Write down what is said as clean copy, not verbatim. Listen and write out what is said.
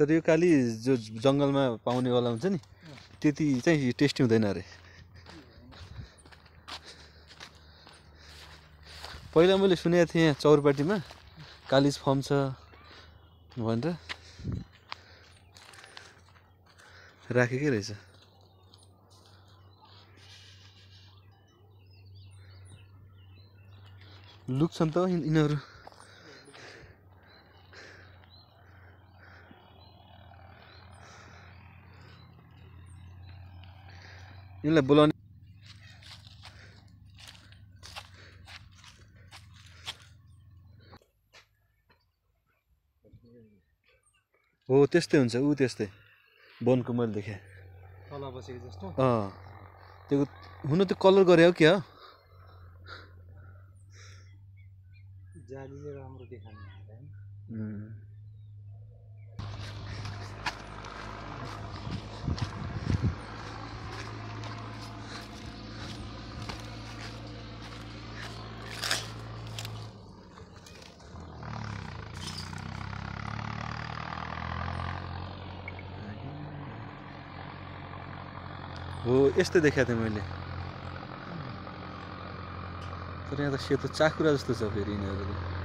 तर यो काली जो जङ्गलमा पाउनेवाला हुन्छ नि त्यति चाहिँ टेस्टी हुँदैन अरे। पहिला मैले सुनेको थिएँ यहाँ चौरपाटीमा कालिज फर्म छ भनेर राखेकै रहेछ। लुक्छन् त यिनीहरू। यिनलाई बोलाउने हो त्यस्तै हुन्छ। ऊ त्यस्तै वनको मैले देखेँ तल बसेको जस्तो। त्यो हुन त कलर गरे हो क्या जालीले राम्रो देखाउनु हुँदैन। हो यस्तै देखाएको थिएँ मैले। तर यहाँ त सेतो चाकुरा जस्तो छ फेरि यिनीहरू।